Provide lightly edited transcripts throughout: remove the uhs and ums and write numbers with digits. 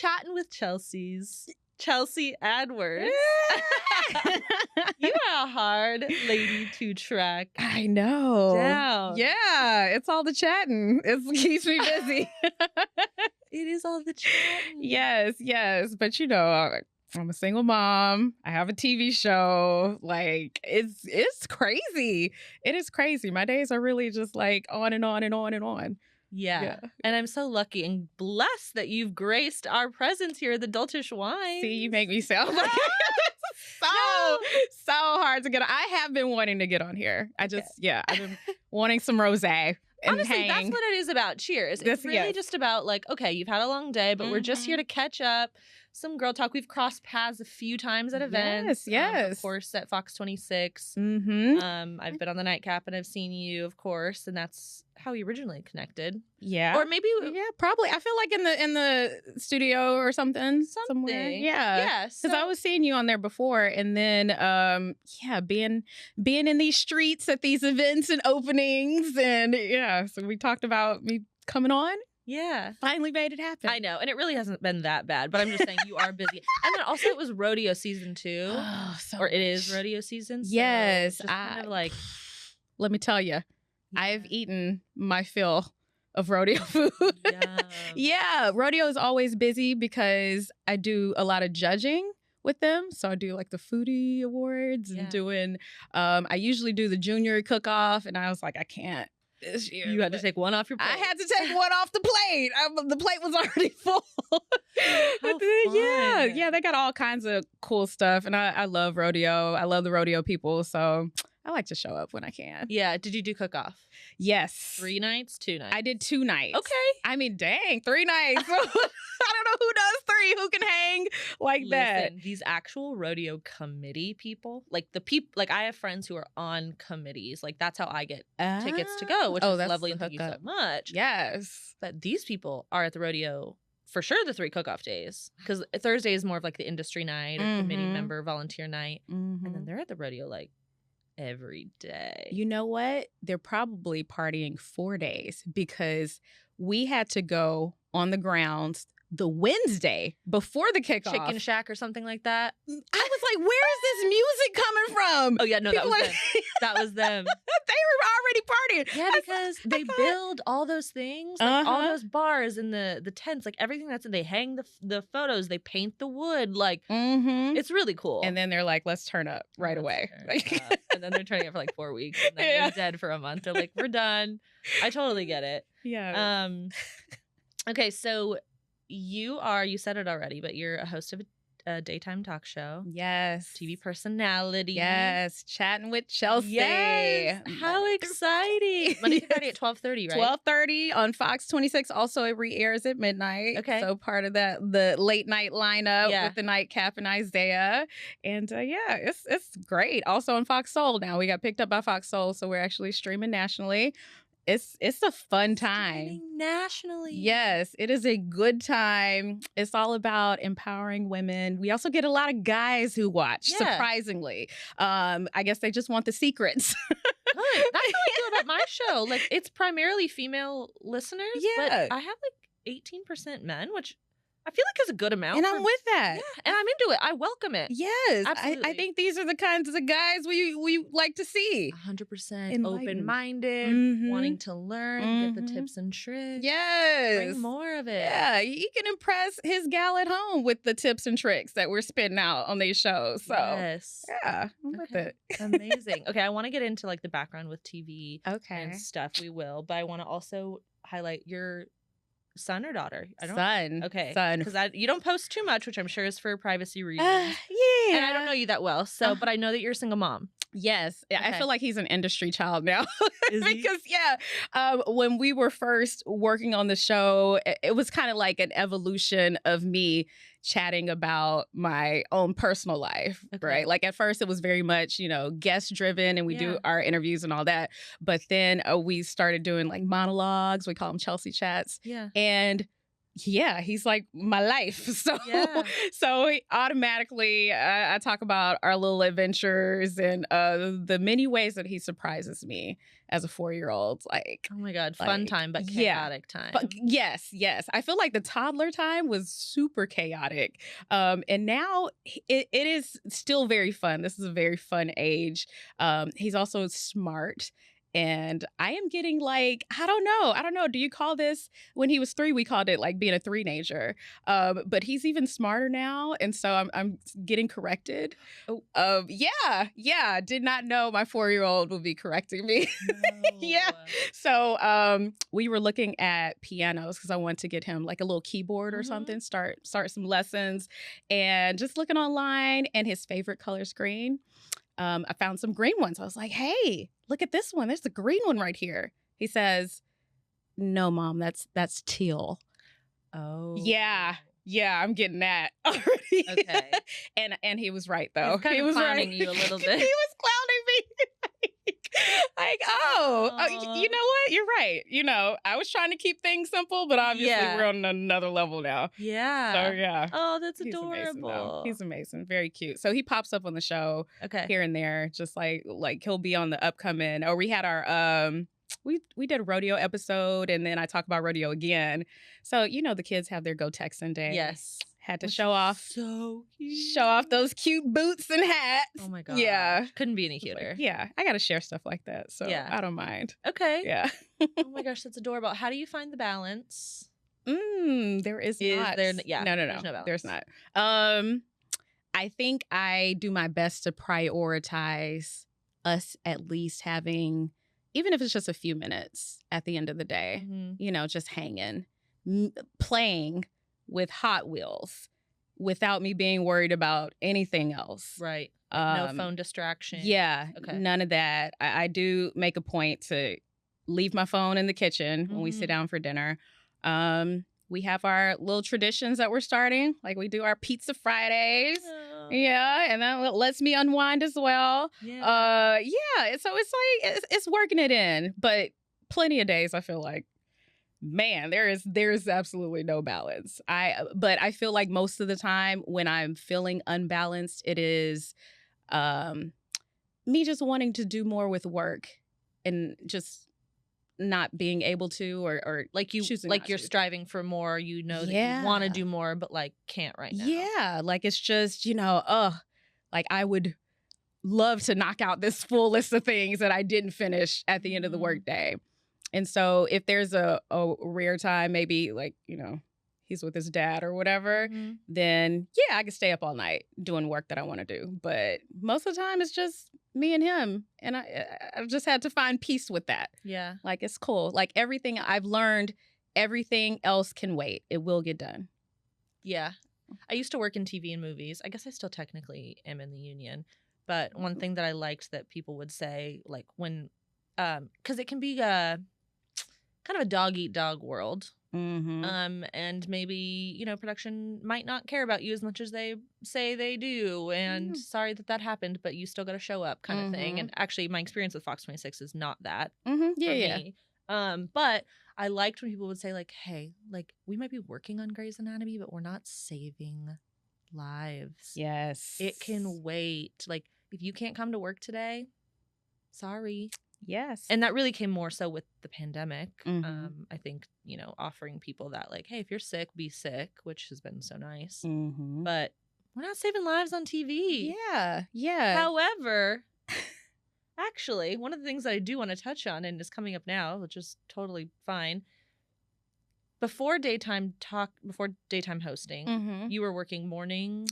Chattin with Chelsea Edwards. You are a hard lady to track. I know. Down. Yeah, it's all the chatting. It keeps me busy. It is all the chatting. Yes. But you know, I'm a single mom. I have a TV show. Like, it's crazy. It is crazy. My days are really just like on and on and on and on. Yeah. And I'm so lucky and blessed that you've graced our presence here at the Adultish Wine. See, you make me sound like so hard to get on. I have been wanting to get on here. I've been wanting some rosé. Honestly, that's what it is about. Cheers. It's really just about like, okay, you've had a long day, but we're just here to catch up. Some girl talk. We've crossed paths a few times at events. Yes. Of course, at Fox 26. Mm-hmm. I've been on the Nightcap and I've seen you, of course, and that's how we originally connected. Yeah. Or maybe probably. I feel like in the studio or something. Somewhere. Yeah. Yes. Because I was seeing you on there before, and then being in these streets at these events and openings, and so we talked about me coming on. Yeah. Finally made it happen. I know. And it really hasn't been that bad, but I'm just saying you are busy. And then also it was rodeo season too. Oh, it is rodeo season. So yes. Just kind of like, let me tell you, I've eaten my fill of rodeo food. Yeah. Rodeo is always busy because I do a lot of judging with them. So I do like the foodie awards and doing, I usually do the junior cook-off, and I was like, I can't. This year. You had to take one off your plate. I had to take one off the plate. The plate was already full. Yeah, they got all kinds of cool stuff. And I love rodeo. I love the rodeo people. So I like to show up when I can. Yeah. Did you do cook-off? Yes. 3 nights? 2 nights? I did 2 nights. Okay. I mean, dang, 3 nights. I don't know who does 3, who can hang like that. These actual rodeo committee people, like I have friends who are on committees. Like that's how I get tickets to go, which is lovely, and thank you so much. Yes. But these people are at the rodeo for sure the 3 cook-off days, because Thursday is more of like the industry night or committee member volunteer night. And then they're at the rodeo like every day. You know what? They're probably partying 4 days, because we had to go on the grounds the Wednesday before the kickoff. Chicken Shack or something like that. I was like, where is this music coming from? Oh, yeah, no, that was them. That was them. They were already partying. Yeah, because they build all those things, like all those bars and the tents, like everything that's in. They hang the photos, they paint the wood, like it's really cool. And then they're like, let's turn up right away. And then they're turning up for like 4 weeks, and then they're dead for a month. They're like, we're done. I totally get it. Yeah. Okay, so you said it already, but you're a host of a daytime talk show. Yes. TV personality. Yes. Chatting with Chelsea. Yes. How exciting. Monday through Friday at 12:30, right? 12:30 on Fox 26. Also, it re-airs at midnight. Okay. So part of the late night lineup with the Nightcap and Isaiah. And it's great. Also on Fox Soul now. We got picked up by Fox Soul, so we're actually streaming nationally. It's a fun time. Nationally. Yes, it is a good time. It's all about empowering women. We also get a lot of guys who watch, surprisingly. I guess they just want the secrets. Good. That's how I feel about my show. Like, it's primarily female listeners, but I have like 18% men, which I feel like is a good amount. And I'm with that. Yeah, and I'm into it. I welcome it. Yes. I think these are the kinds of guys we like to see. 100% open-minded, wanting to learn, get the tips and tricks. Yes. Bring more of it. Yeah, he can impress his gal at home with the tips and tricks that we're spitting out on these shows. So, yeah, I'm with it. Amazing. Okay, I want to get into like the background with TV and stuff. We will, but I want to also highlight your son or daughter? Son. Okay. Son. Because you don't post too much, which I'm sure is for privacy reasons. Yeah. And I don't know you that well, so but I know that you're a single mom. Yes. Okay. I feel like he's an industry child now. Because when we were first working on the show, it was kind of like an evolution of me chatting about my own personal life, right? Like at first it was very much, guest driven, and we do our interviews and all that. But then we started doing like monologues. We call them Chelsea chats. Yeah. And yeah, he's like my life. So, so automatically, I talk about our little adventures and the many ways that he surprises me as a 4-year-old. Like, oh my God, fun time, but chaotic time. But yes. I feel like the toddler time was super chaotic. And now it is still very fun. This is a very fun age. He's also smart. And I am getting like, I don't know. Do you call this, when he was 3, we called it like being a 3-nager. But he's even smarter now. And so I'm getting corrected. Oh. Yeah. Did not know my 4-year-old would be correcting me. No. Yeah. So we were looking at pianos because I wanted to get him like a little keyboard or something, start some lessons, and just looking online, and his favorite color is green. I found some green ones. I was like, hey, look at this one. There's a green one right here. He says, no, Mom, that's teal. Oh. Yeah, I'm getting that already. Okay. And he was right, though. He was clowning you a little bit. He was clowning me. like, you know what? You're right. You know, I was trying to keep things simple, but obviously we're on another level now. Yeah. So, yeah. Oh, that's adorable. He's amazing. Very cute. So he pops up on the show here and there, just like he'll be on the upcoming, or we had our, we did a rodeo episode, and then I talk about rodeo again. So, you know, the kids have their Go Texan Day. Yes. Had to show off. So cute. Show off those cute boots and hats. Oh my God. Yeah. Couldn't be any cuter. Like, yeah. I got to share stuff like that. So I don't mind. Okay. Yeah. Oh my gosh, that's adorable. How do you find the balance? There is not. There, No. There's no balance. There's not. I think I do my best to prioritize us at least having, even if it's just a few minutes at the end of the day, you know, just hanging, playing with Hot Wheels without me being worried about anything else. Right. No phone distraction. Yeah. Okay. None of that. I do make a point to leave my phone in the kitchen when we sit down for dinner. We have our little traditions that we're starting. Like we do our Pizza Fridays. Oh. Yeah. And that lets me unwind as well. Yeah. So it's like, it's working it in, but plenty of days I feel like, man, there's absolutely no balance. But I feel like most of the time when I'm feeling unbalanced, it is me just wanting to do more with work and just not being able to, or like you're striving for more, you know, that you want to do more, but like can't right now. Yeah. Like it's just, you know, like I would love to knock out this full list of things that I didn't finish at the end of the workday. And so if there's a rare time, maybe like, you know, he's with his dad or whatever, then I can stay up all night doing work that I want to do. But most of the time it's just me and him. And I've just had to find peace with that. Yeah. Like it's cool. Like everything I've learned, everything else can wait. It will get done. Yeah. I used to work in TV and movies. I guess I still technically am in the union. But one thing that I liked that people would say, like when, because it can be kind of a dog-eat-dog world. And maybe, you know, production might not care about you as much as they say they do. And sorry that happened, but you still got to show up kind of thing. And actually, my experience with Fox 26 is not that for me. But I liked when people would say, like, hey, like, we might be working on Grey's Anatomy, but we're not saving lives. Yes. It can wait. Like, if you can't come to work today, sorry. Yes. And that really came more so with the pandemic. I think, you know, offering people that, like, hey, if you're sick, be sick, which has been so nice. But we're not saving lives on TV. Yeah. However, actually, one of the things that I do want to touch on, and is coming up now, which is totally fine. Before daytime hosting, you were working morning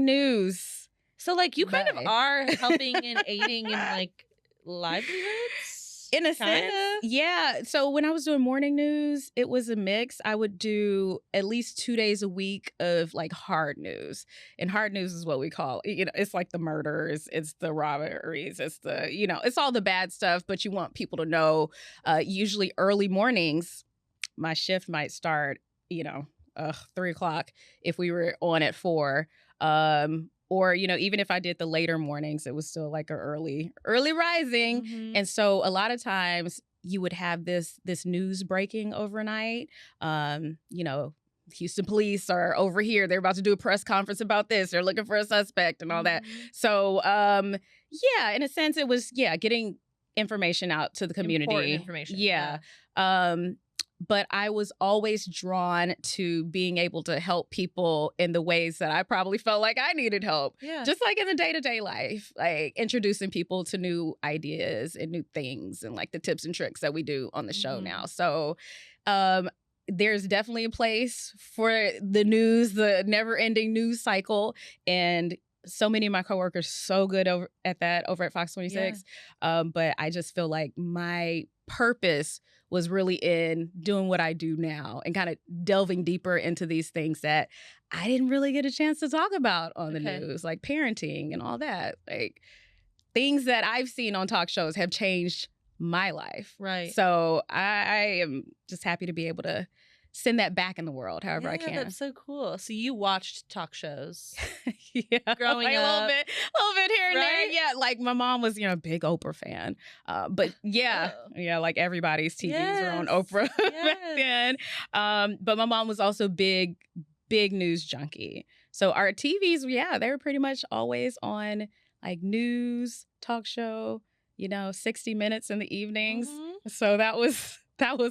news. So, like, you kind of are helping and aiding in, like, livelihoods? In a sense, yeah. So when I was doing morning news, it was a mix. I would do at least 2 days a week of like hard news. And hard news is what we call, you know, it's like the murders, it's the robberies, it's the, you know, it's all the bad stuff, but you want people to know, usually early mornings, my shift might start, you know, 3 o'clock if we were on at 4. Or, you know, even if I did the later mornings, it was still like a early rising. And so a lot of times you would have this news breaking overnight. You know, Houston police are over here. They're about to do a press conference about this. They're looking for a suspect and all that. So, yeah, in a sense, it was, getting information out to the community. Important information. Yeah. But I was always drawn to being able to help people in the ways that I probably felt like I needed help. Yeah. Just like in the day-to-day life, like introducing people to new ideas and new things and like the tips and tricks that we do on the show now. So there's definitely a place for the news, the never-ending news cycle. And so many of my coworkers so good over at Fox 26. But I just feel like my purpose was really in doing what I do now and kind of delving deeper into these things that I didn't really get a chance to talk about on the news, like parenting and all that. Like things that I've seen on talk shows have changed my life. Right. So I am just happy to be able to send that back in the world however I can. That's so cool. So you watched talk shows growing up. A little bit here and there. Yeah, like my mom was, a big Oprah fan. But like everybody's TVs were on Oprah back then. But my mom was also big news junkie. So our TVs, they were pretty much always on like news, talk show, 60 Minutes in the evenings. So that was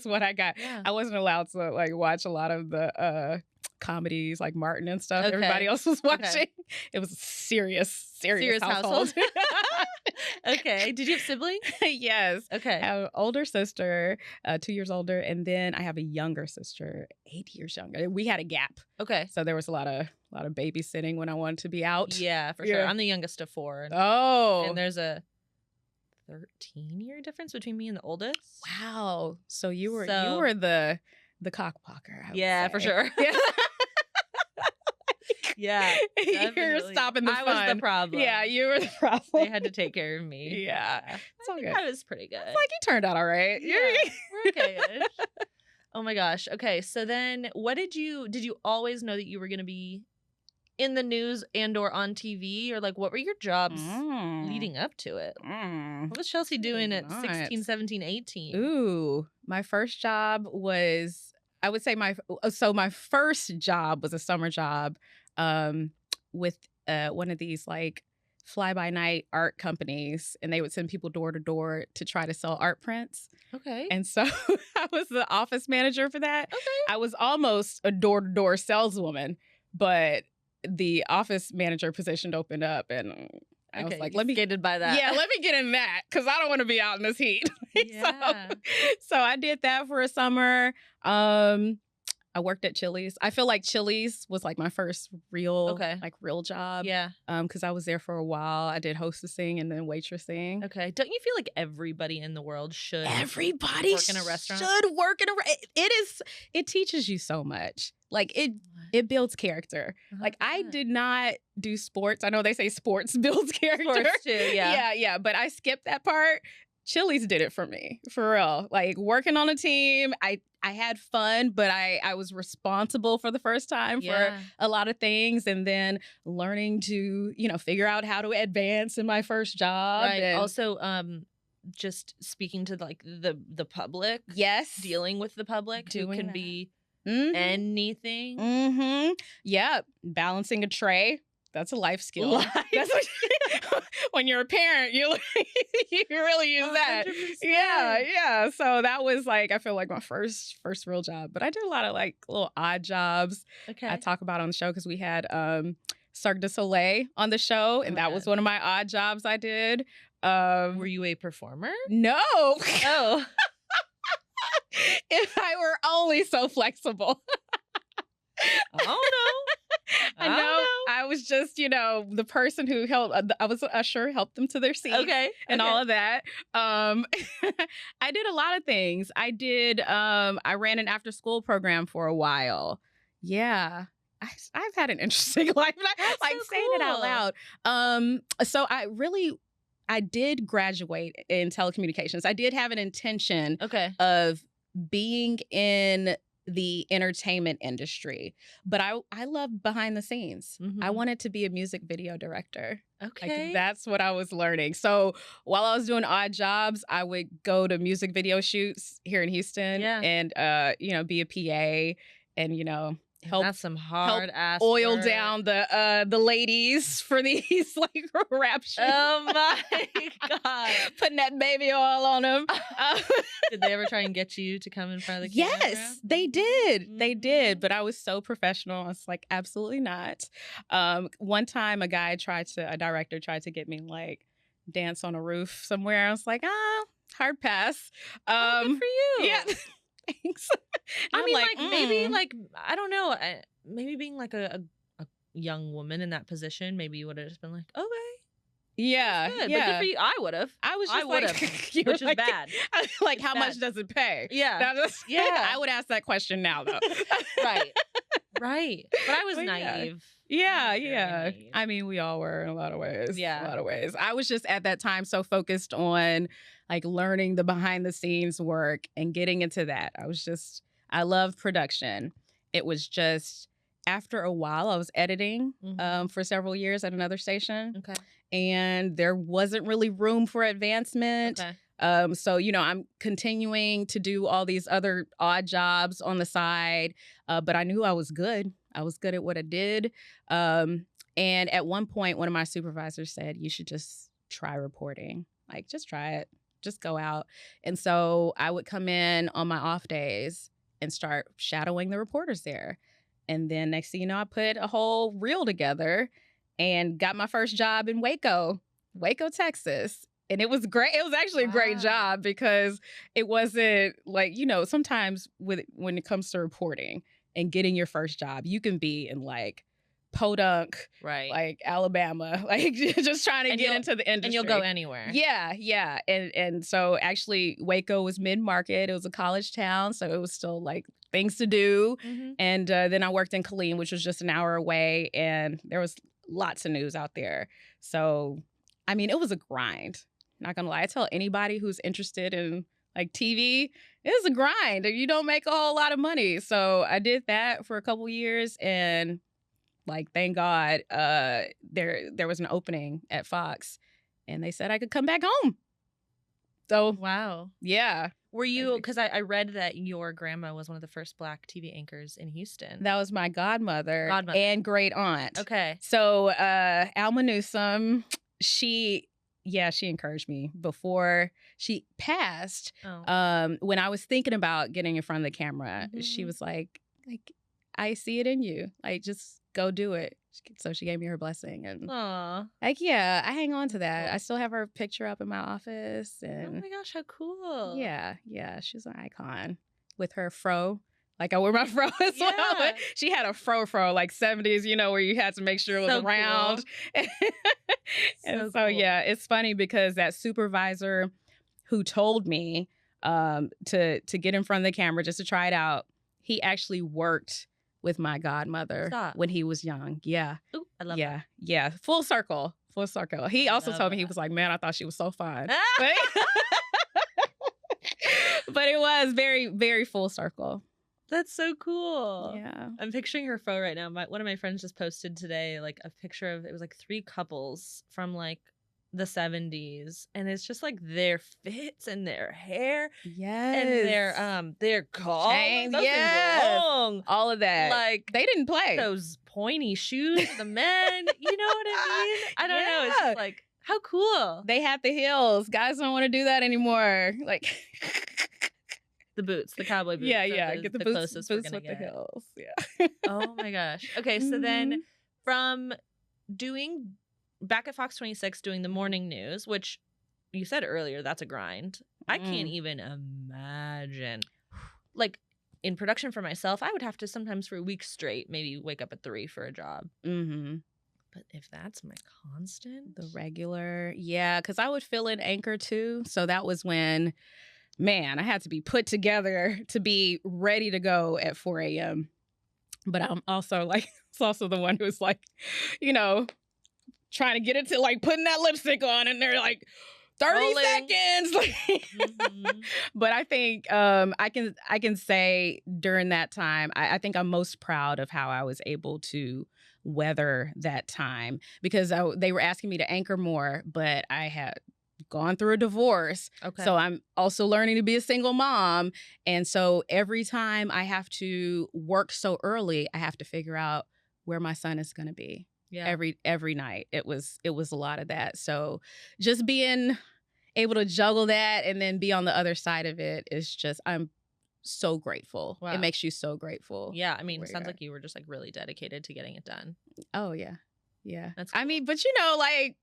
what I got. Yeah. I wasn't allowed to like watch a lot of the comedies like Martin and stuff. Everybody else was watching. It was a serious household. Okay. Did you have siblings? Yes. Okay. I have an older sister, 2 years older, and then I have a younger sister, 8 years younger. We had a gap. Okay. So there was a lot of babysitting when I wanted to be out. Yeah, for sure. I'm the youngest of 4. And there's a 13-year difference between me and the oldest. Wow. So you were the cockblocker. Yeah, for sure. Yeah. You're stopping the fun. I was the problem. Yeah, you were the problem. They had to take care of me. Yeah. It's all good. I was pretty good. It's like you turned out all right. Yeah, we're okay-ish. Oh my gosh. Okay, so then did you always know that you were going to be in the news and or on TV, or like what were your jobs leading up to it? What was Chelsea doing at 16, 17, 18? Ooh, my first job was, I would say my first job was a summer job with one of these like fly-by-night art companies, and they would send people door to door to try to sell art prints. Okay. And so I was the office manager for that. Okay. I was almost a door-to-door saleswoman, but the office manager position opened up, and I was like, let me skated by that. Yeah, let me get in that because I don't want to be out in this heat. So I did that for a summer. I worked at Chili's. I feel like Chili's was like my first real job. Yeah. Because I was there for a while. I did hostessing and then waitressing. Okay. Don't you feel like everybody in the world should work in a restaurant? Should work in a it teaches you so much. Like it builds character. Like I did not do sports. I know they say sports builds character. Sports too, yeah. Yeah. But I skipped that part. Chili's did it for me, for real. Like working on a team, I had fun, but I was responsible for the first time for a lot of things, and then learning to, figure out how to advance in my first job. Right. And also, just speaking to like the public. Yes. Dealing with the public who can be anything. Mm-hmm. Yeah. Balancing a tray. That's a life skill. That's when you're a parent, you really use that. 100%. Yeah. So that was like, I feel like my first real job. But I did a lot of like little odd jobs. Okay. I talk about on the show because we had Cirque du Soleil on the show, and that was one of my odd jobs I did. Were you a performer? No. Oh. If I were only so flexible. Oh no. I know. I was just, the person who helped. I was an usher, helped them to their seats. Okay. And all of that. I did a lot of things. I did. I ran an after-school program for a while. Yeah. I've had an interesting life. Like so saying it out loud. So I did graduate in telecommunications. I did have an intention of being in the entertainment industry, but I loved behind the scenes. Mm-hmm. I wanted to be a music video director. Okay. Like, that's what I was learning. So while I was doing odd jobs, I would go to music video shoots here in Houston and, be a PA and, help That's some hard ass oil work. down the ladies for these like rap shoots. Oh my God. Putting that baby oil on them. Did they ever try and get you to come in front of the camera? Yes, they did. They did. But I was so professional. I was like, absolutely not. One time a director tried to get me like dance on a roof somewhere. I was like, hard pass. Good for you. Yeah. Thanks. I mean, like, maybe, like, I don't know. Maybe being like a young woman in that position, maybe you would have just been like, okay. Yeah. Good. Yeah. But good for you. I would have. I was just like, which is bad. Like, how much does it pay? Yeah. Yeah. I would ask that question now, though. Right. Right. But I was naive. Yeah. Yeah. I mean, we all were in a lot of ways. Yeah. A lot of ways. I was just at that time so focused on like learning the behind the scenes work and getting into that. I love production. It was just after a while I was editing for several years at another station. Okay. And there wasn't really room for advancement. Okay. So, I'm continuing to do all these other odd jobs on the side. But I knew I was good. I was good at what I did. And at one point, one of my supervisors said, you should just try reporting. Like, just try it. Just go out. And so I would come in on my off days and start shadowing the reporters there. And then next thing you know, I put a whole reel together and got my first job in Waco, Texas. And it was great. It was actually a great job because it wasn't like, sometimes when it comes to reporting and getting your first job, you can be in like Podunk, right? Like Alabama, like just trying to get into the industry. And you'll go anywhere. Yeah, yeah. And so actually Waco was mid-market. It was a college town, so it was still like things to do. Mm-hmm. And then I worked in Killeen, which was just an hour away, and there was lots of news out there. So, I mean, it was a grind. Not gonna lie. I tell anybody who's interested in like TV, it's a grind. You don't make a whole lot of money. So I did that for a couple years, and like, thank God, there was an opening at Fox, and they said I could come back home. So wow, yeah. Were you? Because I read that your grandma was one of the first Black TV anchors in Houston. That was my godmother and great aunt. Okay. So Alma Newsome, she encouraged me before she passed. Oh. When I was thinking about getting in front of the camera, she was like, I see it in you. Like, just go do it. So she gave me her blessing. And like, yeah, I hang on to that. Cool. I still have her picture up in my office. And oh my gosh, how cool. Yeah, yeah. She's an icon with her fro. Like, I wear my fro as well. She had a fro, like 70s, where you had to make sure it was round. Cool. And so, yeah, it's funny because that supervisor who told me to get in front of the camera just to try it out, he actually worked with my godmother when he was young. Yeah. Ooh, I love that. Yeah. Full circle. He also told me, he was like, man, I thought she was so fine. But it was very, very full circle. That's so cool. Yeah. I'm picturing her photo right now. One of my friends just posted today like a picture of, it was like 3 couples from like the 70s, and it's just like their fits and their hair, and their collar, long, all of that. Like, they didn't play those pointy shoes for the men. You know what I mean? I don't know. It's just like, how cool. They had the heels. Guys don't want to do that anymore. Like the boots, the cowboy boots. Yeah. Get the boots with the heels. Yeah. Oh my gosh. Okay, so then from doing back at Fox 26 doing the morning news, which you said earlier, that's a grind. I can't even imagine. Like, in production for myself, I would have to sometimes for a week straight maybe wake up at 3 for a job. But if that's my constant, the regular, yeah, because I would fill in anchor too. So that was when, man, I had to be put together to be ready to go at 4 a.m. But I'm also like, it's also the one who's like, trying to get it to like putting that lipstick on, and they're like 30 seconds. But I think I can say during that time, I think I'm most proud of how I was able to weather that time, because they were asking me to anchor more, but I had gone through a divorce. Okay. So I'm also learning to be a single mom. And so every time I have to work so early, I have to figure out where my son is going to be. Yeah. Every night. It was a lot of that. So just being able to juggle that and then be on the other side of it is just, I'm so grateful. Wow. It makes you so grateful. Yeah. I mean, it sounds like you were just like really dedicated to getting it done. Oh, yeah. Yeah. That's cool. I mean, but like,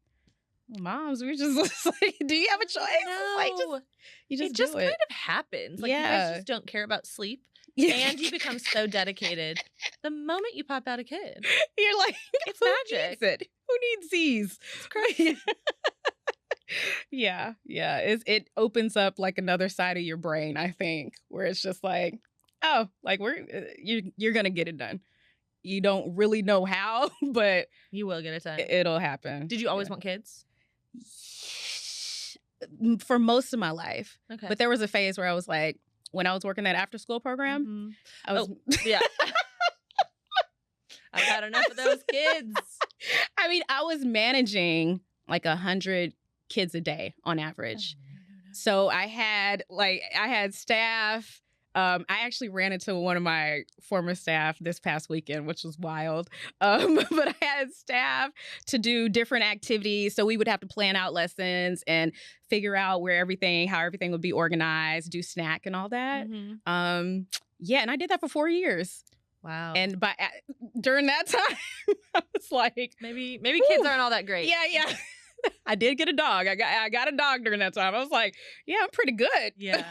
moms, we're just like, do you have a choice? No. Like, you just do it. Kind of happens. Like, you guys just don't care about sleep. And you become so dedicated the moment you pop out a kid. You're like, it's who magic. Needs it? Who needs these? It's crazy. Yeah. It opens up like another side of your brain, I think, where it's just like, oh, like you're gonna get it done. You don't really know how, but you will get it done. It'll happen. Did you always want kids? For most of my life. Okay. But there was a phase where I was like, when I was working that after school program, I was yeah. I've had enough of those kids. I mean, I was managing like 100 kids a day on average. So I had staff. I actually ran into one of my former staff this past weekend, which was wild. But I had staff to do different activities. So we would have to plan out lessons and figure out how everything would be organized, do snack and all that. Yeah, and I did that for 4 years. Wow. And during that time, I was like, maybe kids aren't all that great. Yeah. I did get a dog. I got a dog during that time. I was like, yeah, I'm pretty good. Yeah.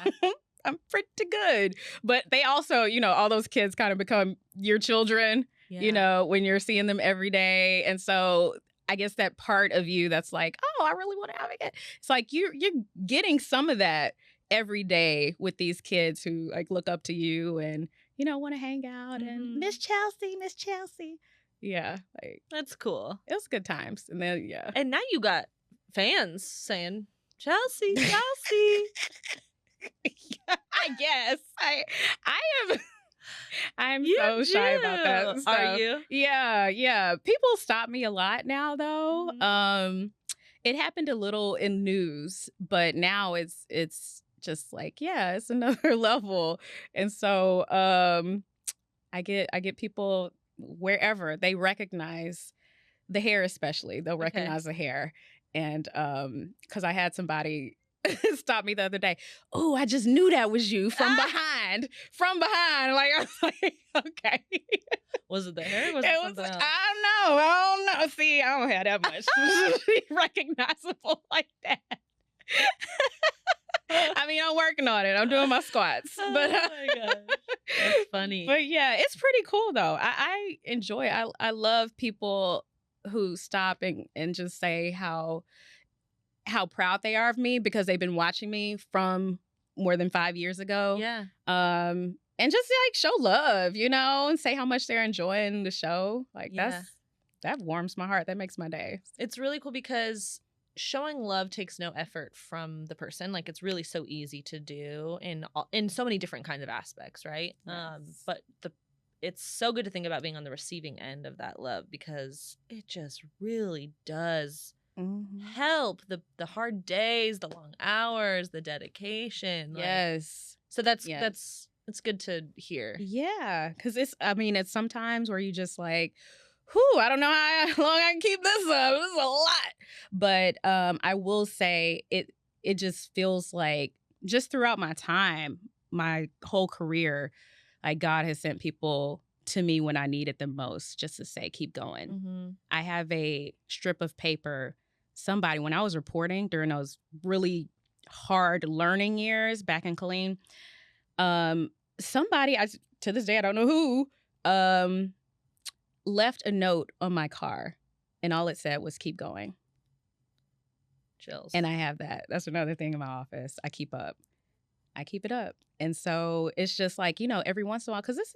I'm pretty good. But they also, all those kids kind of become your children, when you're seeing them every day. And so I guess that part of you that's like, oh, I really want to have a kid. It's like you're getting some of that every day with these kids who like look up to you and, want to hang out and Miss Chelsea. Yeah. Like that's cool. It was good times. And then, yeah. And now you got fans saying, Chelsea. I guess I'm so shy about that stuff. Are you? Yeah. People stop me a lot now, though. It happened a little in news, but now it's just like, it's another level. And so I get people wherever they recognize the hair, especially they'll recognize the hair. And because I had somebody stopped me the other day. Oh, I just knew that was you from behind. Like I was like, okay. Was it the hair? Was it something else? I don't know. See, I don't have that much recognizable like that. I mean, I'm working on it. I'm doing my squats. Oh but my gosh. That's funny. But yeah, it's pretty cool though. I enjoy it. I love people who stop and just say how proud they are of me because they've been watching me from more than 5 years ago. Yeah. And just like show love, and say how much they're enjoying the show. Like that warms my heart. That makes my day. It's really cool because showing love takes no effort from the person. Like it's really so easy to do in so many different kinds of aspects, right? Yes. But it's so good to think about being on the receiving end of that love because it just really does help the hard days, the long hours, the dedication. Yes. So it's good to hear. Yeah, because it's sometimes where you just like, whew, I don't know how long I can keep this up. This is a lot. But I will say it just feels like just throughout my time, my whole career, like God has sent people to me when I needed them most just to say, keep going. I have a strip of paper. Somebody, when I was reporting during those really hard learning years back in Killeen, somebody, to this day, I don't know who, left a note on my car, and all it said was, keep going. Chills. And I have that. That's another thing in my office. I keep it up. And so it's just like, every once in a while, because it's,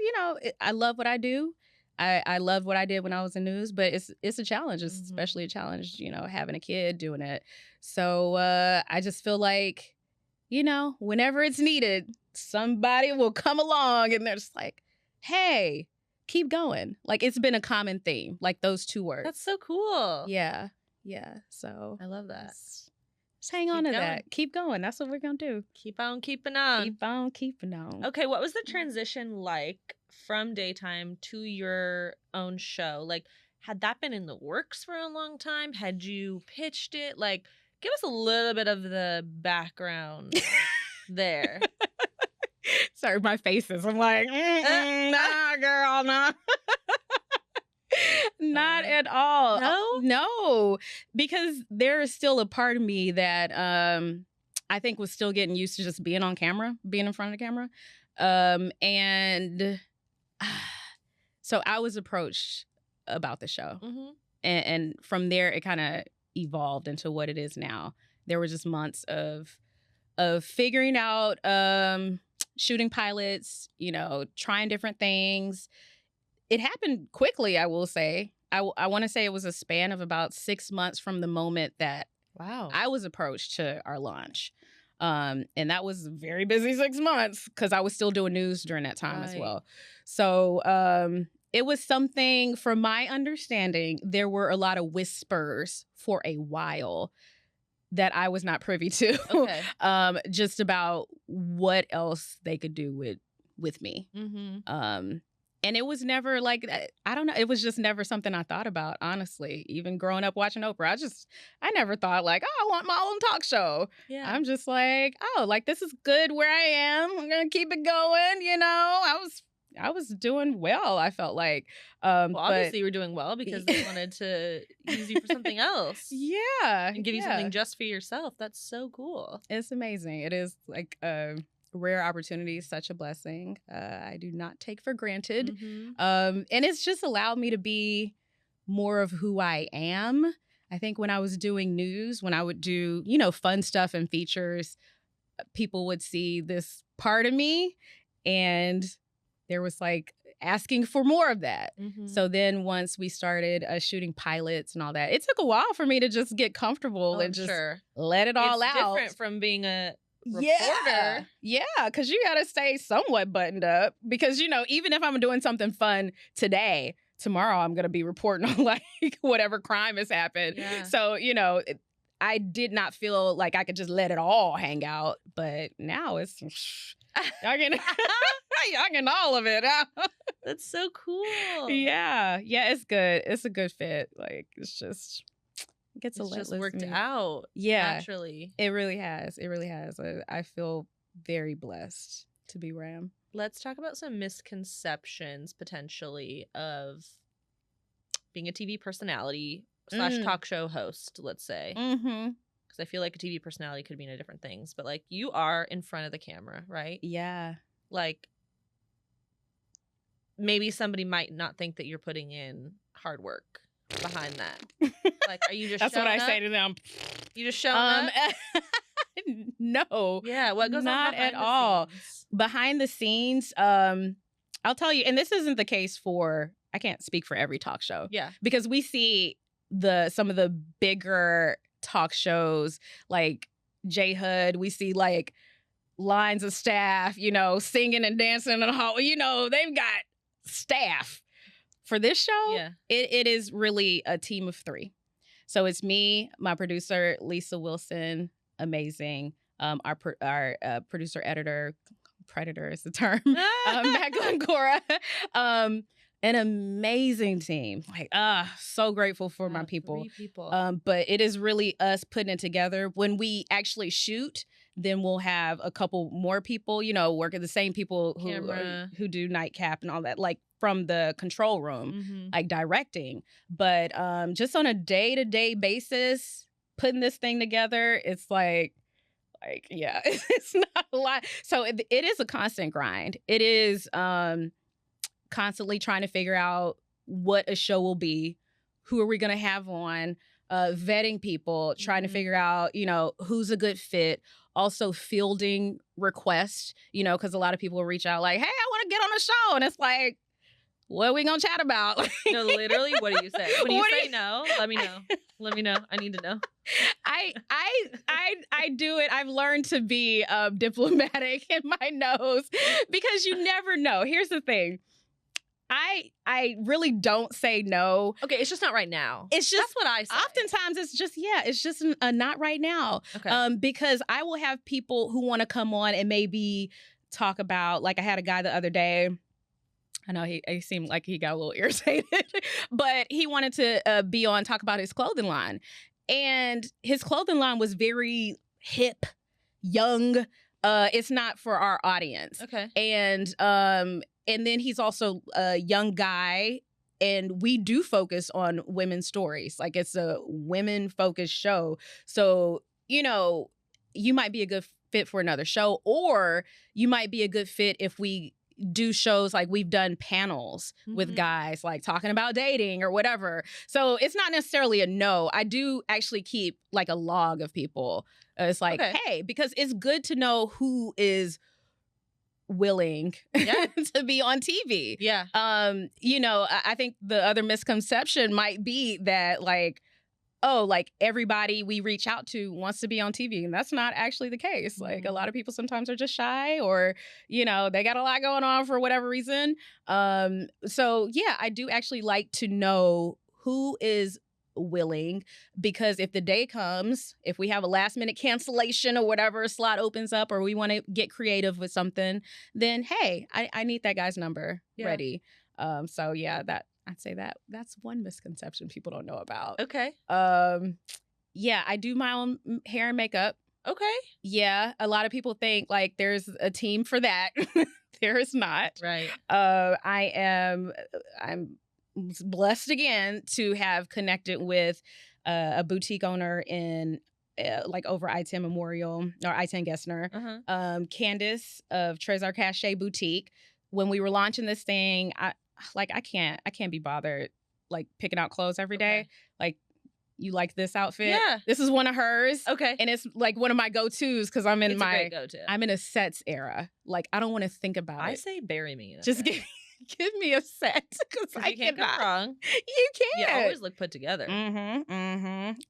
I love what I do. I love what I did when I was in news, but it's a challenge. It's especially a challenge, having a kid doing it. So I just feel like, whenever it's needed, somebody will come along and they're just like, hey, keep going. Like it's been a common theme, like those two words. That's so cool. Yeah. So I love that. Just hang on to that. Keep going. That's what we're going to do. Keep on keeping on. Keep on keeping on. Okay, what was the transition like from daytime to your own show? Like, had that been in the works for a long time? Had you pitched it? Like, give us a little bit of the background there. Sorry, my faces. I'm like, nah, girl, nah. Not at all. No? No, because there is still a part of me that I think was still getting used to just being on camera, being in front of the camera. And so I was approached about the show. Mm-hmm. And from there, it kind of evolved into what it is now. There were just months of figuring out shooting pilots, trying different things. It happened quickly, I will say. I want to say it was a span of about 6 months from the moment that I was approached to our launch. And that was a very busy 6 months because I was still doing news during that time as well. So it was something, from my understanding, there were a lot of whispers for a while that I was not privy to, just about what else they could do with me. Mm-hmm. And it was never like, I don't know, it was just never something I thought about, honestly. Even growing up watching Oprah, I never thought like, oh, I want my own talk show. Yeah. I'm just like, oh, like this is good where I am. I'm going to keep it going, I was doing well, I felt like. Well, obviously you were doing well because they wanted to use you for something else. Yeah. And give you something just for yourself. That's so cool. It's amazing. It is like rare opportunity, such a blessing. I do not take for granted. Mm-hmm. And it's just allowed me to be more of who I am. I think when I was doing news, when I would do, fun stuff and features, people would see this part of me, and there was like asking for more of that. Mm-hmm. So then once we started shooting pilots and all that, it took a while for me to just get comfortable and just let it all out. It's different from being a reporter. Yeah, because you gotta stay somewhat buttoned up, because even if I'm doing something fun today, tomorrow I'm gonna be reporting on like whatever crime has happened. So I did not feel like I could just let it all hang out, but now it's y'all getting all of it. That's so cool. Yeah, it's good. It's a good fit. Like it's just worked out naturally. It really has. I feel very blessed to be where I am. Let's talk about some misconceptions potentially of being a TV personality / talk show host, let's say. Mm-hmm. Because I feel like a TV personality could mean different things, but like you are in front of the camera, right? Yeah. Like maybe somebody might not think that you're putting in hard work behind that. Like, are you just That's what I say to them. You just showing up? No. Yeah, what goes not on behind at all. Scenes? Behind the scenes, I'll tell you, and this isn't the case for, I can't speak for every talk show. Yeah. Because we see some of the bigger talk shows like J Hood, we see like lines of staff, singing and dancing in the hall. They've got staff. For this show, it is really a team of 3. So it's me, my producer, Lisa Wilson, amazing. Our producer, editor, predator is the term, Matt Glencora. An amazing team. Like, so grateful for my people. 3 people. But it is really us putting it together. When we actually shoot, then we'll have a couple more people, working, the same people who do nightcap and all that, like from the control room, like directing. But just on a day-to-day basis, putting this thing together, it's like, yeah, it's not a lot. So it is a constant grind. It is constantly trying to figure out what a show will be, who are we going to have on, vetting people, trying to figure out, who's a good fit. Also fielding requests, because a lot of people will reach out like, hey, I want to get on a show. And it's like, what are we going to chat about? No, literally, what do you say? When you say no, let me know. Let me know. I need to know. I do it. I've learned to be diplomatic in my no's, because you never know. Here's the thing. I really don't say no. Okay, it's just not right now. It's just that's what I say. Oftentimes it's just a not right now. Okay. Because I will have people who want to come on and maybe talk about, like I had a guy the other day. I know he seemed like he got a little irritated, but he wanted to be on, talk about his clothing line. And his clothing line was very hip, young. It's not for our audience. Okay. And then he's also a young guy, and we do focus on women's stories. Like, it's a women-focused show. So, you know, you might be a good fit for another show, or you might be a good fit if we do shows like we've done panels with guys, like talking about dating or whatever. So it's not necessarily a no. I do actually keep like a log of people. It's like, hey, because it's good to know who is willing to be on TV. Yeah. You know, I think the other misconception might be that, like, oh, like everybody we reach out to wants to be on TV. And that's not actually the case. Like, a lot of people sometimes are just shy, or, you know, they got a lot going on for whatever reason. So yeah, I do actually like to know who is willing, because if the day comes, if we have a last minute cancellation or whatever, slot opens up, or we want to get creative with something, then hey, I need that guy's number ready. So yeah, I'd say that's one misconception people don't know about. Okay. Yeah, I do my own hair and makeup. Okay. Yeah, a lot of people think like there's a team for that. There is not. Right. I'm blessed again to have connected with a boutique owner in like over I-10 Memorial, or I-10 Gessner. Candace of Trésor Caché Boutique. When we were launching this thing, I can't be bothered like picking out clothes every day. Like, you like this outfit? Yeah. This is one of hers. Okay. And it's like one of my go-tos, because I'm in a great go-to. I'm in a sets era. Like, I don't want to think about it. I say bury me in a Just set. give me a set, because I can't go cannot. wrong. You can't. You always look put together.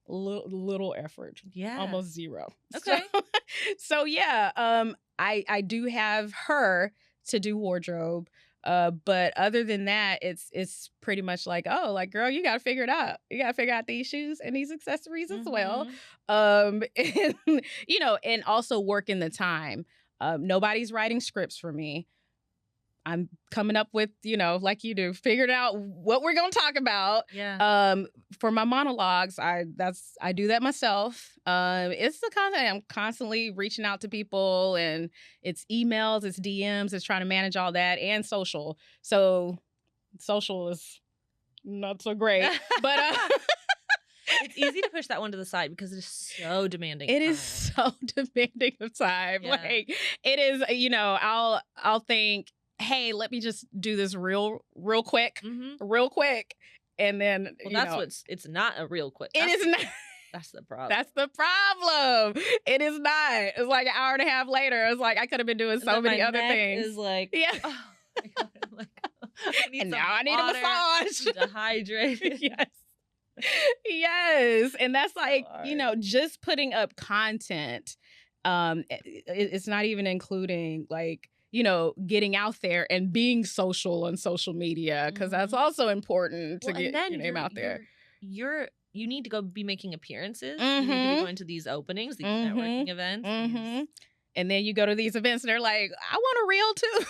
Little effort. Yeah. Almost zero. Okay. So yeah, I do have her to do wardrobe. But other than that, it's pretty much like, oh, like, girl, you got to figure it out. You got to figure out these shoes and these accessories as well. And, you know, and also working the time. Nobody's writing scripts for me. I'm coming up with, you know, like you do, figured out what we're going to talk about. Yeah. For my monologues, I do that myself. It's the content. I'm constantly reaching out to people, and it's emails, it's DMs, it's trying to manage all that, and social. So social is not so great, but it's easy to push that one to the side because it is so demanding. It is so demanding of time. Yeah. Like, it is, you know, I'll think, hey, let me just do this real quick, and then it's not a real quick. It is not. That's the problem. That's the problem. It is not. It's like an hour and a half later. It's like I could have been doing so many other things. Is like, yeah. Oh my God. I'm like, and now I need a massage. To hydrate. Yes. And that's like, you know, just putting up content. It's not even including like, you know, getting out there and being social on social media, because that's also important to get your name out there. You need to go be making appearances. You need to be going to these openings, these networking events. And then you go to these events and they're like, I want a reel too.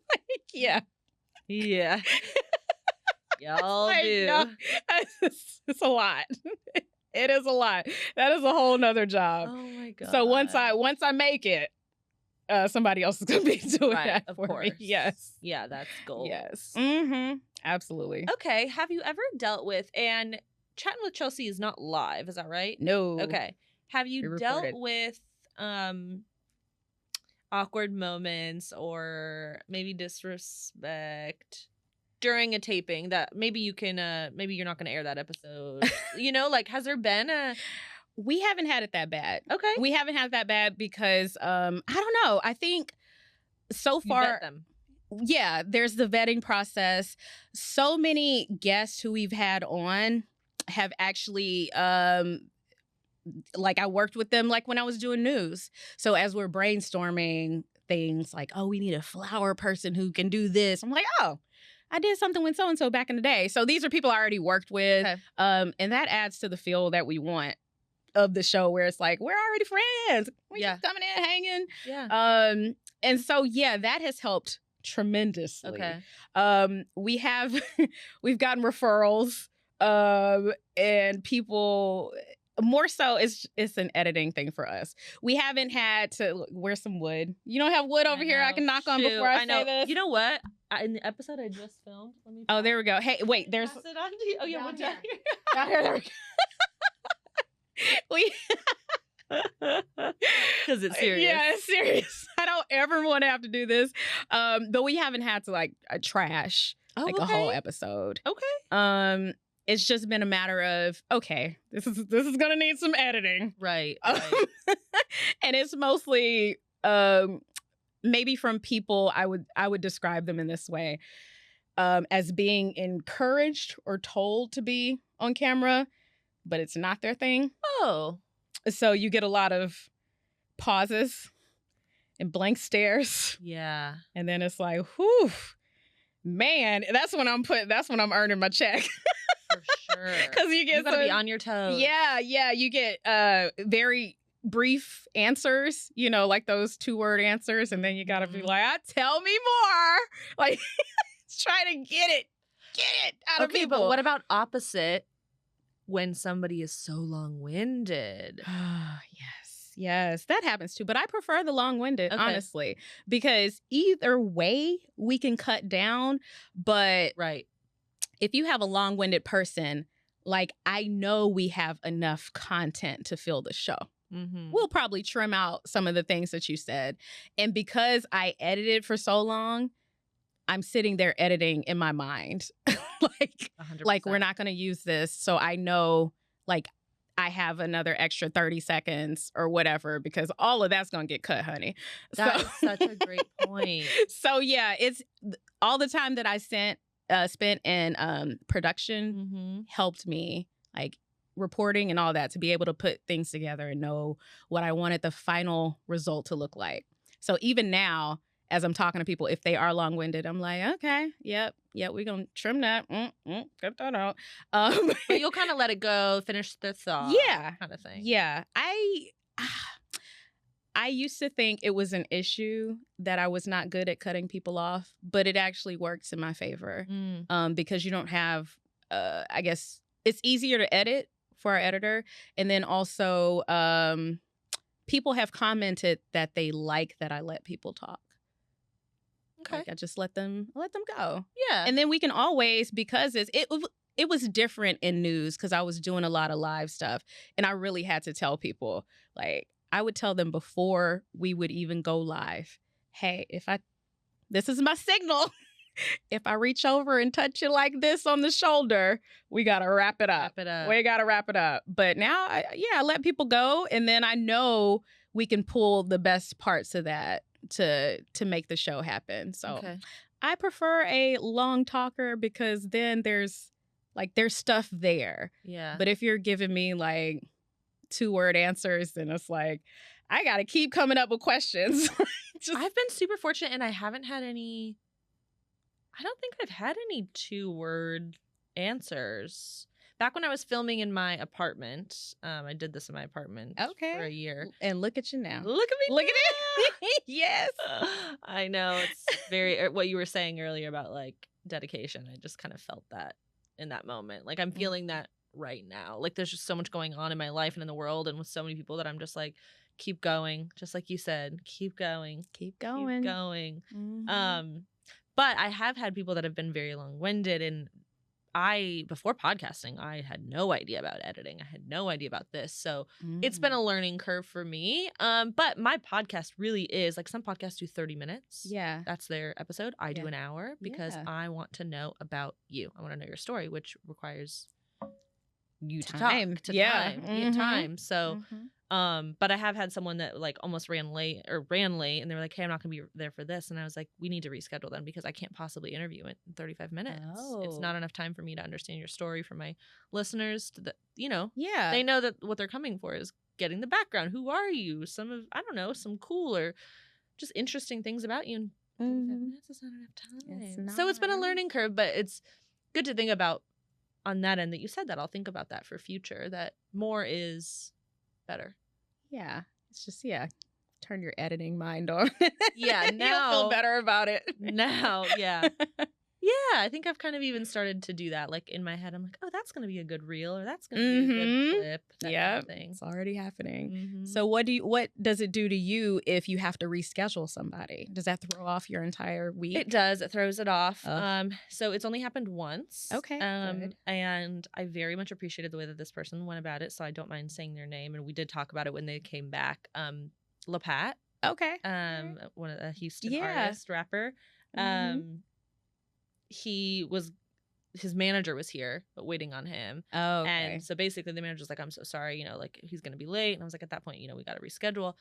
Like, yeah. Yeah. Y'all do. No, it's a lot. It is a lot. That is a whole nother job. Oh my God. So once I make it, somebody else is going to be doing that of for course. me. Yes. Yeah, that's gold. Yes. Absolutely. Okay. Have you ever dealt with, and Chatting with Chelsea is not live, is that right? No. Okay. Have you dealt with awkward moments or maybe disrespect during a taping that maybe you can maybe you're not going to air that episode? You know, like, has there been a... We haven't had it that bad. Okay. We haven't had that bad because I don't know. I think so far, you vet them. Yeah, there's the vetting process. So many guests who we've had on have actually like, I worked with them like when I was doing news. So as we're brainstorming things like, oh, we need a flower person who can do this. I'm like, oh, I did something with so-and-so back in the day. So these are people I already worked with. Okay. And that adds to the feel that we want of the show, where it's like, we're already friends. We just coming in, hanging. Yeah. And so, yeah, that has helped tremendously. Okay. We've gotten referrals, and people, more so it's an editing thing for us. We haven't had to, where's some wood? You don't have wood over here I can knock on before I say this? You know what? In the episode I just filmed, let me there we go. Hey, wait, there's... Pass it on to you. Oh, yeah, what's down here? Down here, there we go. Because it's serious. Yeah, it's serious. I don't ever want to have to do this. But we haven't had to like trash a whole episode. Okay. It's just been a matter of, okay, this is gonna need some editing. Right. And it's mostly maybe from people I would describe them in this way, as being encouraged or told to be on camera, but it's not their thing. Oh. So you get a lot of pauses and blank stares. Yeah. And then it's like, whew, man, that's when I'm earning my check. For sure. Because you gotta be on your toes. Yeah. You get very brief answers, like those 2-word answers. And then you gotta be like, tell me more. Like, try to get it out of people. But what about opposite? When somebody is so long-winded. Yes, that happens too. But I prefer the long-winded, honestly, because either way we can cut down. But if you have a long-winded person, like, I know we have enough content to fill the show. Mm-hmm. We'll probably trim out some of the things that you said. And because I edited for so long, I'm sitting there editing in my mind. like we're not going to use this. So I know, like, I have another extra 30 seconds or whatever, because all of that's going to get cut, honey. That's such a great point. So yeah, it's all the time that I spent in production helped me, like, reporting and all that, to be able to put things together and know what I wanted the final result to look like. So even now, as I'm talking to people, if they are long-winded, I'm like, okay, yep, we're going to trim that, cut that out. But you'll kind of let it go, finish the thought, kind of thing. Yeah. I used to think it was an issue that I was not good at cutting people off, but it actually works in my favor, because you don't have, I guess, it's easier to edit for our editor. And then also, people have commented that they like that I let people talk. Okay. Like, I just let them go. Yeah. And then we can always, because it was different in news, because I was doing a lot of live stuff, and I really had to tell people, like, I would tell them before we would even go live, hey, this is my signal. If I reach over and touch you like this on the shoulder, we got to wrap it up. We got to wrap it up. But now, I let people go, and then I know we can pull the best parts of that to make the show happen. So I prefer a long talker, because then there's stuff there. Yeah. But if you're giving me like 2-word answers, then it's like, I got to keep coming up with questions. I've been super fortunate, and I don't think I've had any 2-word answers. Back when I was filming in my apartment, I did this in my apartment for a year. And look at you now. Look at me. Look at it. Yes. I know. It's very, what you were saying earlier about, like, dedication. I just kind of felt that in that moment. Like, I'm feeling that right now. Like, there's just so much going on in my life and in the world, and with so many people, that I'm just like, keep going. Just like you said, keep going. Keep going. Keep going. Mm-hmm. But I have had people that have been very long-winded, and before podcasting, I had no idea about editing. I had no idea about this. So it's been a learning curve for me. But my podcast really is, like, some podcasts do 30 minutes. Yeah. That's their episode. I do an hour, because I want to know about you. I want to know your story, which requires you to talk. Time. So, but I have had someone that, like, almost ran late, and they were like, hey, I'm not going to be there for this. And I was like, we need to reschedule then, because I can't possibly interview it in 35 minutes. It's not enough time for me to understand your story, for my listeners to they know that what they're coming for is getting the background. Who are you? Some cool or just interesting things about you. 35 minutes is not enough time. It's not. So it's been a learning curve, but it's good to think about on that end that you said that. I'll think about that for future, that more is better. Yeah. It's just, turn your editing mind on. Yeah, now you'll feel better about it. Now, yeah. Yeah, I think I've kind of even started to do that. Like in my head, I'm like, oh, that's going to be a good reel, or that's going to be a good clip. Yeah, it's already happening. Mm-hmm. So what does it do to you if you have to reschedule somebody? Does that throw off your entire week? It does. It throws it off. So it's only happened once. Okay. Good. And I very much appreciated the way that this person went about it. So I don't mind saying their name. And we did talk about it when they came back. LaPat. Okay. One of the Houston artist, rapper. His manager was here, but waiting on him. Oh, okay. And so basically the manager's like, I'm so sorry, like he's going to be late. And I was like, at that point, we got to reschedule.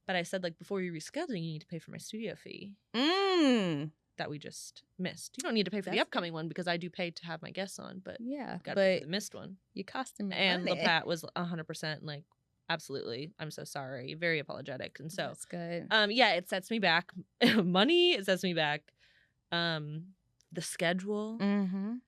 But I said, like, before you reschedule, you need to pay for my studio fee that we just missed. You don't need to pay for the upcoming one because I do pay to have my guests on, but got to pay for the missed one. You cost him money. And LaPat was 100% like, absolutely, I'm so sorry, very apologetic. And so that's good. It sets me back. Money, it sets me back. The schedule.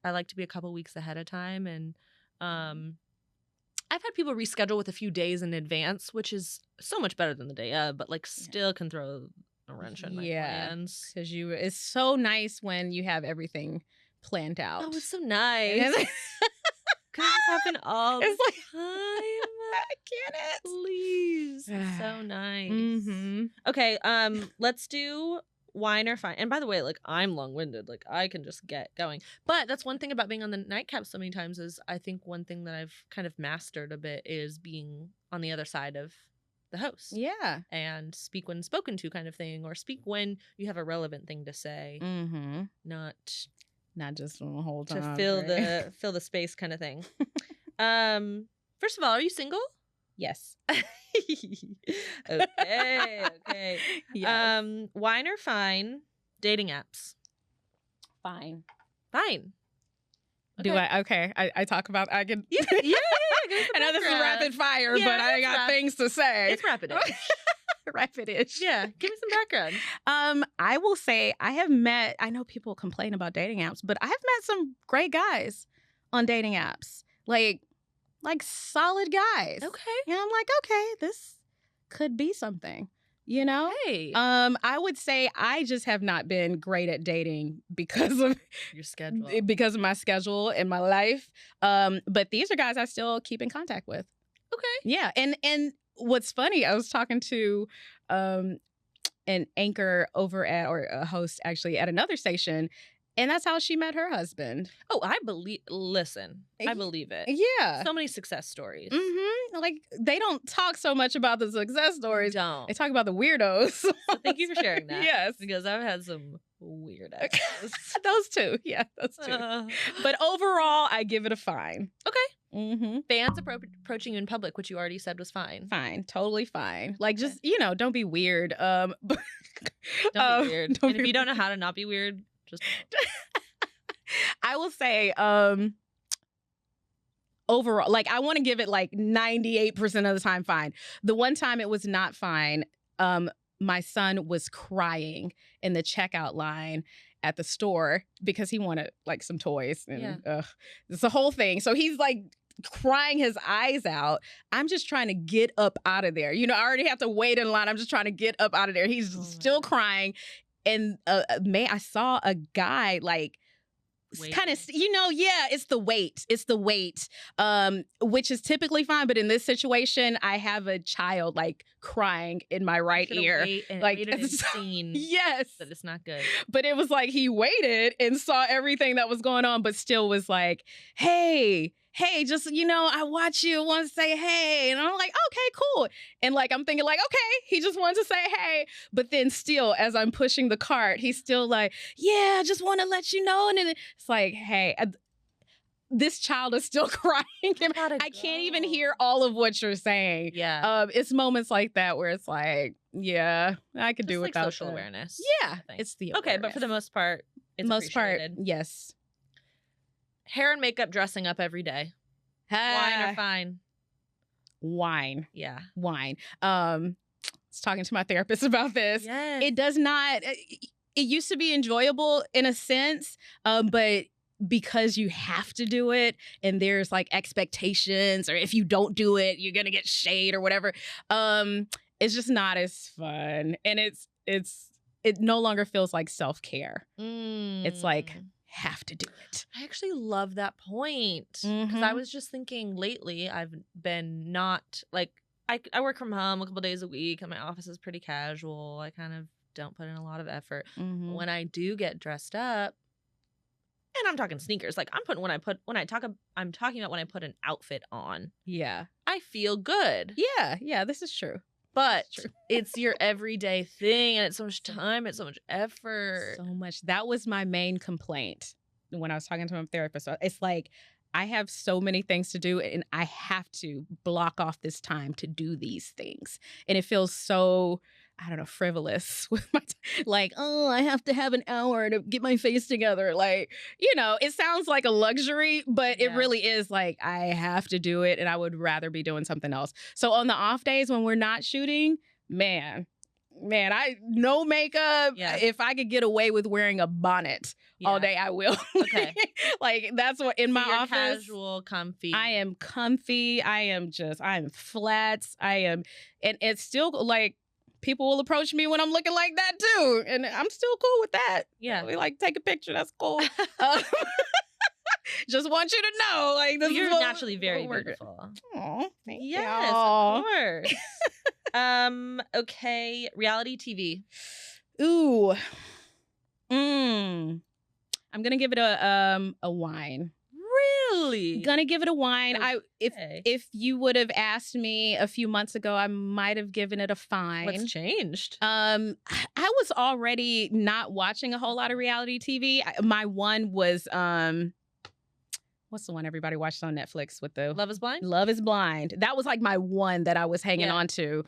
I like to be a couple weeks ahead of time, and I've had people reschedule with a few days in advance, which is so much better than the day of, but like still can throw a wrench in my plans. Because it's so nice when you have everything planned out. Oh, it's so nice. Because it happen all the time. I can't. Please. It's so nice. Okay, let's do wine or fine. And by the way, like, I'm long-winded. Like, I can just get going. But that's one thing about being on the nightcap so many times is I think one thing that I've kind of mastered a bit is being on the other side of the host. Yeah. And speak when spoken to kind of thing, or speak when you have a relevant thing to say. Not just the whole time. To fill the space kind of thing. First of all, are you single? Yes. Okay. Yes. Wine or fine? Dating apps. Fine. Okay. Do I? Okay. I talk about. I can. Yeah. I know this is rapid fire, but I got things to say. It's rapid-ish. Rapid-ish. Yeah. Give me some background. I will say I have met. I know people complain about dating apps, but I have met some great guys on dating apps. Like solid guys. Okay. And I'm like, okay, this could be something, Hey. I would say I just have not been great at dating because of your schedule. Because of my schedule and my life. But these are guys I still keep in contact with. Okay. Yeah. And what's funny, I was talking to an anchor over at, or a host actually at another station. And that's how she met her husband. Oh, I believe it. Yeah. So many success stories. Like, they don't talk so much about the success stories. They talk about the weirdos. So thank you for sharing that. Yes. Because I've had some weird exes. Those two. Yeah, those two. But overall, I give it a fine. Okay. Fans approaching you in public, which you already said was fine. Fine. Totally fine. Like, just, don't be weird. Don't be weird. And if you don't know how to not be weird, just I will say overall, like, I want to give it like 98% of the time fine. The one time it was not fine, my son was crying in the checkout line at the store because he wanted like some toys, and it's a whole thing. So he's like crying his eyes out. I'm just trying to get up out of there. I already have to wait in line. I'm just trying to get up out of there. He's still crying. And I saw a guy like kind of, it's the wait. It's the wait, which is typically fine. But in this situation, I have a child like crying in my right ear. Like, seen yes, that it's not good. But it was like he waited and saw everything that was going on, but still was like, hey, just, I watch you, want to say hey. And I'm like, okay, cool. And like, I'm thinking like, okay, he just wanted to say hey. But then still, as I'm pushing the cart, he's still like, yeah, I just want to let you know. And then it's like, hey, this child is still crying. I can't even hear all of what you're saying. Yeah. It's moments like that where it's like, yeah, I could do without social awareness. Yeah. It's the awareness. Okay, but for the most part, it's appreciated. Yes. Hair and makeup, dressing up every day. Wine or fine? Wine. Yeah. Wine. I was talking to my therapist about this. Yes. It does not, it used to be enjoyable in a sense, but because you have to do it and there's like expectations, or if you don't do it, you're gonna get shade or whatever. It's just not as fun, and it no longer feels like self-care. It's like have to do it. I actually love that point, because I was just thinking lately I've been not like I work from home a couple days a week and my office is pretty casual. I kind of don't put in a lot of effort. When I do get dressed up, and I'm talking sneakers, like I'm talking about when I put an outfit on. Yeah. I feel good. Yeah, this is true. But it's your everyday thing, and it's so much time, it's so much effort. So much. That was my main complaint when I was talking to my therapist. It's like, I have so many things to do, and I have to block off this time to do these things. And it feels so, I don't know, frivolous with my like, oh, I have to have an hour to get my face together. Like, it sounds like a luxury, but it really is like, I have to do it, and I would rather be doing something else. So on the off days when we're not shooting, man, I no makeup. Yeah. If I could get away with wearing a bonnet all day, I will. Okay. Like, that's what in my office. Casual, comfy. I am comfy. I am flats. And it's still like, people will approach me when I'm looking like that too, and I'm still cool with that. Yeah, we like take a picture. That's cool. Just want you to know, like, this you're is naturally very beautiful. Oh, thank you. Yes, of course. Okay, reality TV. Ooh, I'm gonna give it a wine. Really? Gonna give it a wine. Okay. If you would have asked me a few months ago, I might have given it a fine. What's changed? I was already not watching a whole lot of reality TV. My one was what's the one everybody watches on Netflix with the Love is Blind? Love is Blind. That was like my one that I was hanging on to.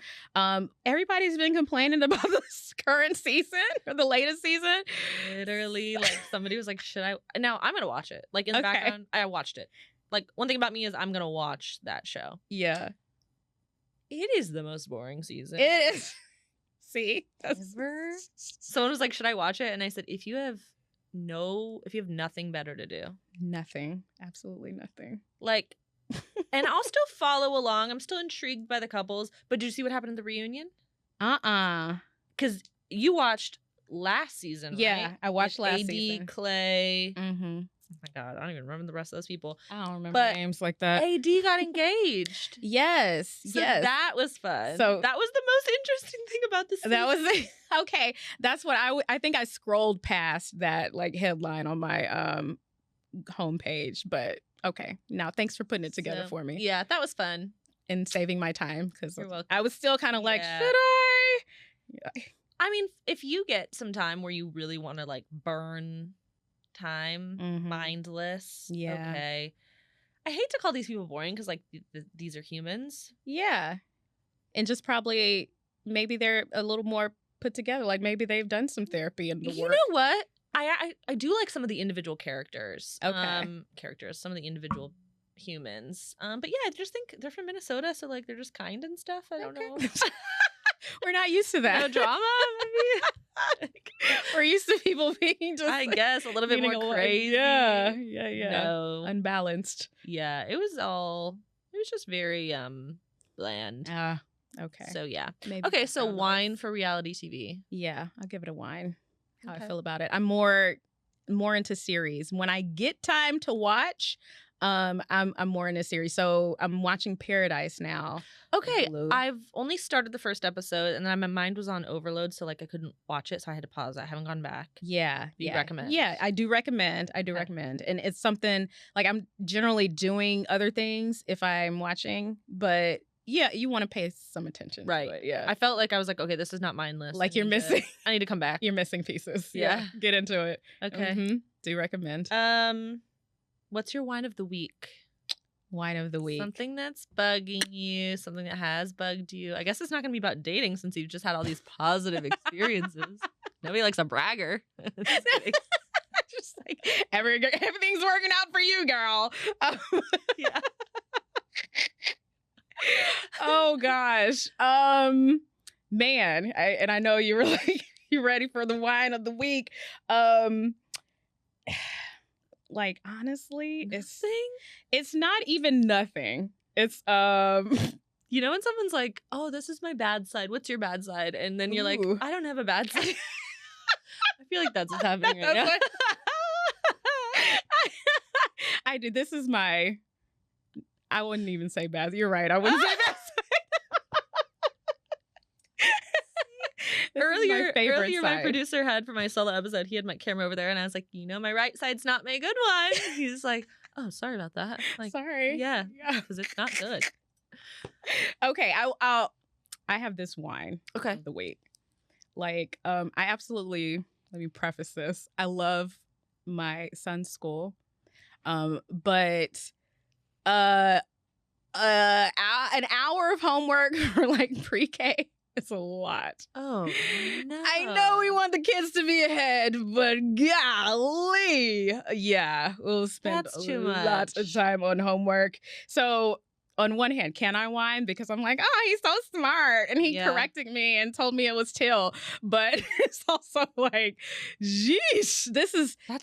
Everybody's been complaining about this current season or the latest season. Literally, like somebody was like, should I? Now I'm going to watch it. Like in the background, I watched it. Like one thing about me is I'm going to watch that show. Yeah. It is the most boring season. It is. See? Ever? Someone was like, should I watch it? And I said, if you have nothing better to do. Nothing. Absolutely nothing. Like, and I'll still follow along. I'm still intrigued by the couples. But did you see what happened in the reunion? Because you watched last season, yeah, right? I watched last AD, season. Clay. Oh my God, I don't even remember the rest of those people. I don't remember names like that. AD got engaged. Yes. So that was fun. So that was the most interesting thing about this season. That was okay. That's what I think I scrolled past that like headline on my homepage, but okay. Now thanks for putting it together for me. Yeah, that was fun. And saving my time, because You're welcome. I was still kind of like, should I? Yeah. I mean, if you get some time where you really want to like burn time, mindless. Yeah. Okay. I hate to call these people boring because like these are humans. Yeah. And just probably maybe they're a little more put together. Like maybe they've done some therapy in the work. You know what? I do like some of the individual characters. Okay. Some of the individual humans. But yeah, I just think they're from Minnesota, so like they're just kind and stuff. I don't know. We're not used to that. No drama, maybe. We're used to people being just, I guess, a little bit more crazy. Yeah. No. Unbalanced. Yeah, it was just very bland. Okay. So yeah. Maybe okay, so wine for reality TV. Yeah, I'll give it a wine. How Okay. I feel about it. I'm more into series. When I get time to watch, I'm more into series. So I'm watching Paradise now. Okay, Hulu. I've only started the first episode, and then my mind was on overload, so like I couldn't watch it, so I had to pause it. I haven't gone back. Yeah. Do you recommend? Yeah, I do recommend. recommend. And it's something like I'm generally doing other things if I'm watching, but yeah, you want to pay some attention Right. to it. Yeah. I felt like I was like, okay, this is not mindless. Like you're missing. I need to come back. You're missing pieces. Yeah. Get into it. Okay. Do recommend. What's your wine of the week? Wine of the week. Something that's bugging you, something that has bugged you. I guess it's not going to be about dating since you've just had all these positive experiences. Nobody likes a bragger. Just like everything's working out for you, girl. Yeah. Oh gosh. Man, I know you were like You ready for the wine of the week? Like, honestly, it's not even nothing. It's you know when someone's like, oh, this is my bad side. What's your bad side? And then you're like, I don't have a bad side. I feel like that's what's happening right now. I do. This is my, I wouldn't even say bad. You're right. I wouldn't say bad side. Earlier, my producer had for my solo episode, he had my camera over there, and I was like, my right side's not my good one. He's like, oh, sorry about that. Like, sorry. Yeah, because it's not good. Okay, I have this wine of the week. Like, I absolutely, let me preface this. I love my son's school, but an hour of homework for like pre-K. It's a lot. Oh, no. I know we want the kids to be ahead, but golly. Yeah, we'll spend lots of time on homework. So on one hand, can I whine? Because I'm like, oh, he's so smart. And he corrected me and told me it was till. But it's also like, geesh, that's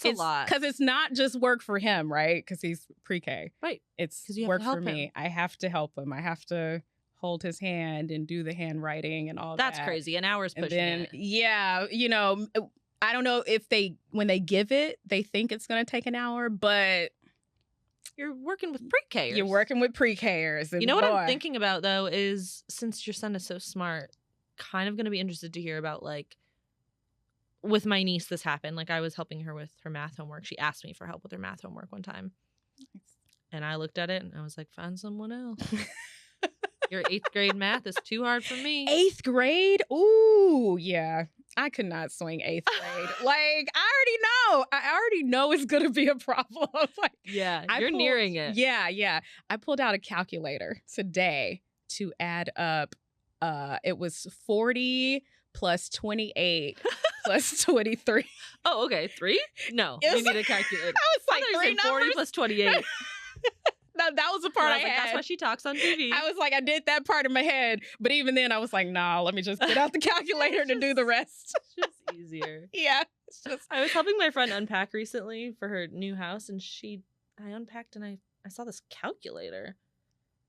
a lot. Because it's not just work for him, right? Because he's pre-K. Right. It's work for me. I have to help him. I have to hold his hand and do the handwriting and all that. That's crazy. An hour's pushing it. Yeah, I don't know if when they give it, they think it's going to take an hour, but you're working with pre-Kers. You're working with pre-Kers. You know what I'm thinking about, though, is since your son is so smart, kind of going to be interested to hear about, like, with my niece, this happened. Like, I was helping her with her math homework. She asked me for help with her math homework one time. And I looked at it and I was like, find someone else. Your 8th grade math is too hard for me. 8th grade? Ooh, yeah. I could not swing 8th grade. Like, I already know it's going to be a problem. Like, you're nearing it. Yeah. I pulled out a calculator today to add up. It was 40 plus 28 plus 23. Oh, okay. 3? No, you need a calculator. I was like, 3 numbers? 40 plus 28. No, that was the part I was like, had. That's why she talks on TV. I was like, I did that part in my head. But even then, I was like, nah, let me just get out the calculator to do the rest. It's just easier. Yeah. I was helping my friend unpack recently for her new house. And I unpacked and I saw this calculator.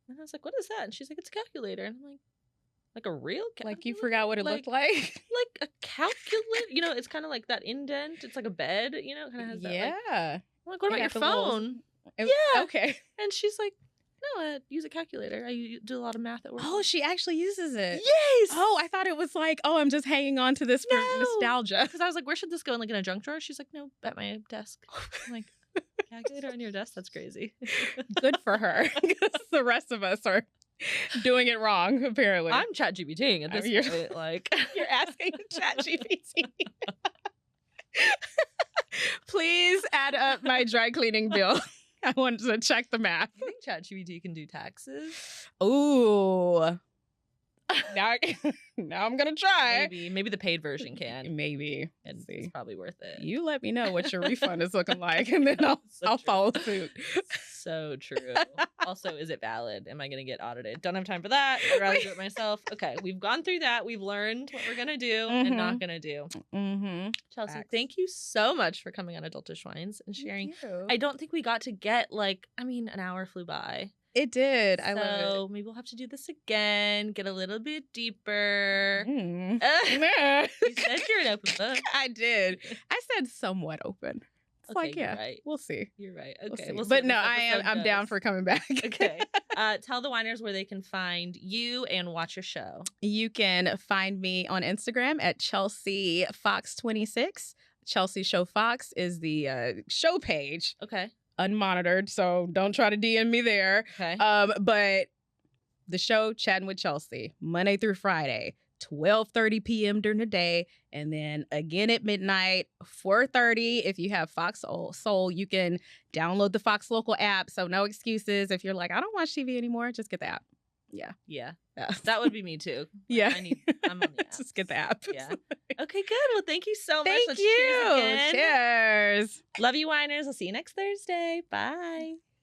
And I was like, what is that? And she's like, it's a calculator. And I'm like a real calculator? Like you forgot what it looked like? Like a calculator? It's kind of like that indent. It's like a bed, it kind of has that. Yeah. I'm like, what about your phone? Yeah. Okay. And she's like, no, I use a calculator. I do a lot of math at work. Oh, she actually uses it. Yes. Oh, I thought it was like, oh, I'm just hanging on to this for nostalgia. Because I was like, where should this go? Like in a junk drawer? She's like, no, at my desk. I'm like, calculator on your desk? That's crazy. Good for her. Because the rest of us are doing it wrong, apparently. I'm ChatGPTing at this point. Like, you're asking ChatGPT. Please add up my dry cleaning bill. I wanted to check the math. You think ChatGPT can do taxes? Ooh. Now I'm going to try. Maybe the paid version can. Maybe. It's probably worth it. You let me know what your refund is looking like, and then I'll follow suit. So true. Also, is it valid? Am I going to get audited? Don't have time for that. I'd rather do it myself. Okay, we've gone through that. We've learned what we're going to do and not going to do. Mm-hmm. Chelsea, thank you so much for coming on Adultish Wines and sharing. I don't think we got to get an hour flew by. It did. I love it. So maybe we'll have to do this again, get a little bit deeper. You said you're an open book. I did. I said somewhat open. It's you're right. We'll see. You're right. Okay. We'll see. But no, I'm down for coming back. Okay. Tell the Whiners where they can find you and watch your show. You can find me on Instagram at Chelsea Fox26. Chelsea Show Fox is the show page. Okay. Unmonitored, so don't try to DM me there. Okay. But the show, Chattin with Chelsea, Monday through Friday, 12:30 p.m. during the day, and then again at midnight, 4:30. If you have Fox Soul, you can download the Fox Local app. So no excuses. If you're like, I don't watch TV anymore, just get the app. Yeah. That would be me too. Yeah. I'm on the app. Just get the app. Yeah. Okay, good. Well, thank you so much. Thank you. Cheers again. Cheers. Love you, Whiners. I'll see you next Thursday. Bye.